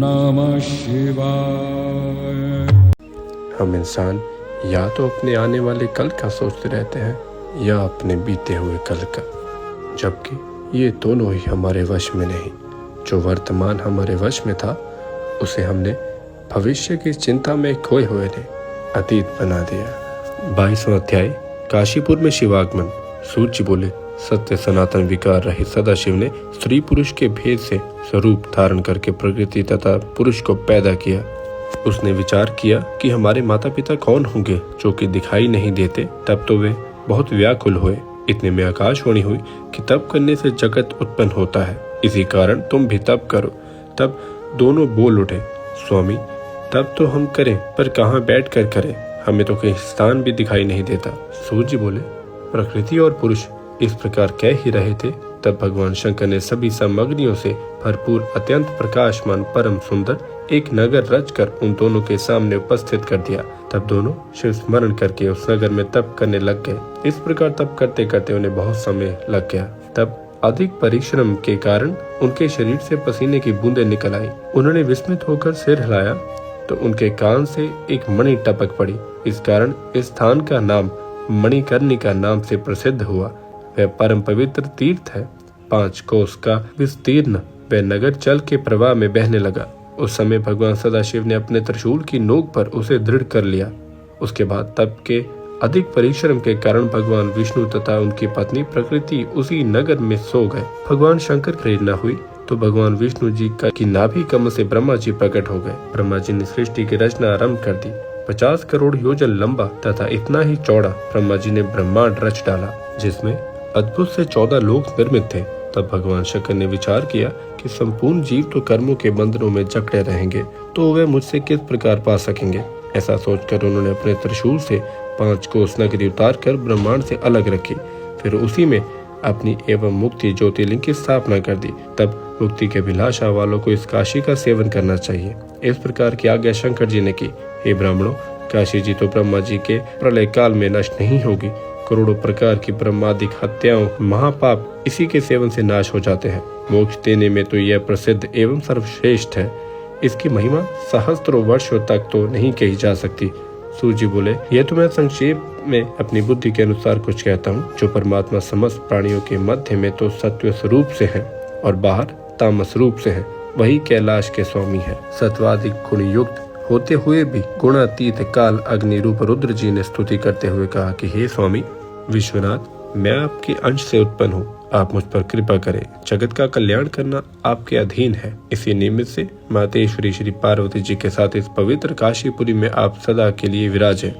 नमः शिवाय। हम इंसान या तो अपने आने वाले कल का सोचते रहते हैं या अपने बीते हुए कल का, जबकि ये दोनों ही हमारे वश में नहीं। जो वर्तमान हमारे वश में था उसे हमने भविष्य की चिंता में खोए हुए ने अतीत बना दिया। 22वां अध्याय। काशीपुर में शिवागमन। सूर्य बोले, सत्य सनातन विकार रहित सदाशिव ने स्त्री पुरुष के भेद से स्वरूप धारण करके प्रकृति तथा पुरुष को पैदा किया। उसने विचार किया कि हमारे माता पिता कौन होंगे जो कि दिखाई नहीं देते। तब तो वे बहुत व्याकुल हुए। इतने में आकाशवाणी हुई कि तप करने से जगत उत्पन्न होता है, इसी कारण तुम भी तप करो। तब दोनों बोल उठे, स्वामी तप तो हम करें, पर कहाँ बैठ कर करें, हमें तो कहीं स्थान भी दिखाई नहीं देता। सूर्य बोले, प्रकृति और पुरुष इस प्रकार कह ही रहे थे, तब भगवान शंकर ने सभी सामग्रियों से भरपूर अत्यंत प्रकाशमान परम सुंदर एक नगर रचकर उन दोनों के सामने उपस्थित कर दिया। तब दोनों शिव स्मरण करके उस नगर में तप करने लग गए। इस प्रकार तप करते करते उन्हें बहुत समय लग गया। तब अधिक परिश्रम के कारण उनके शरीर से पसीने की बूंदें निकल आई। उन्होंने विस्मित होकर सिर हिलाया तो उनके कान से एक मणि टपक पड़ी। इस कारण इस स्थान का नाम मणिकर्णिका नाम से प्रसिद्ध हुआ। वह परम पवित्र तीर्थ है। 5 कोस का विस्तीर्ण वह नगर जल के प्रवाह में बहने लगा। उस समय भगवान सदाशिव ने अपने त्रिशूल की नोक पर उसे दृढ़ कर लिया। उसके बाद तप के अधिक परिश्रम के कारण भगवान विष्णु तथा उनकी पत्नी प्रकृति उसी नगर में सो गए। भगवान शंकर की प्रेरणा हुई तो भगवान विष्णु जी की नाभि कमल से ब्रह्मा जी प्रकट हो गए। ब्रह्मा जी ने सृष्टि की रचना आरंभ कर दी। 50 करोड़ योजन लंबा तथा इतना ही चौड़ा ब्रह्मा जी ने ब्रह्मांड रच डाला, जिसमें अद्भुत से 14 लोक निर्मित थे। तब भगवान शंकर ने विचार किया कि संपूर्ण जीव तो कर्मों के बंधनों में जकड़े रहेंगे, तो वे मुझसे किस प्रकार पा सकेंगे। ऐसा सोचकर उन्होंने अपने त्रिशूल से 5 कोस नगरी उतार कर ब्रह्मांड से अलग रखी। फिर उसी में अपनी एवं मुक्ति ज्योतिर्लिंग की स्थापना कर दी। तब मुक्ति के अभिलाषा वालों को इस काशी का सेवन करना चाहिए। इस प्रकार की आज्ञा शंकर जी ने की। हे ब्राह्मणों, काशी जी तो ब्रह्मा जी के प्रलय काल में नष्ट नहीं होगी। करोड़ों प्रकार की ब्रह्मादिक हत्याओं महापाप इसी के सेवन से नाश हो जाते हैं। मोक्ष देने में तो यह प्रसिद्ध एवं सर्वश्रेष्ठ है। इसकी महिमा सहस्त्रों वर्षों तक तो नहीं कही जा सकती। सूर्य बोले, यह तो मैं संक्षेप में अपनी बुद्धि के अनुसार कुछ कहता हूँ। जो परमात्मा समस्त प्राणियों के मध्य में तो सत्व स्वरूप से है और बाहर तामस रूप से है, वही कैलाश के स्वामी है। सत्वाधिक गुण युक्त होते हुए भी गुणातीत काल अग्नि रूप रुद्र जी ने स्तुति करते हुए कहा कि हे स्वामी विश्वनाथ, मैं आपके अंश से उत्पन्न हूँ, आप मुझ पर कृपा करें। जगत का कल्याण करना आपके अधीन है। इसी निमित्त से मातेश्वरी श्री पार्वती जी के साथ इस पवित्र काशीपुरी में आप सदा के लिए विराजें।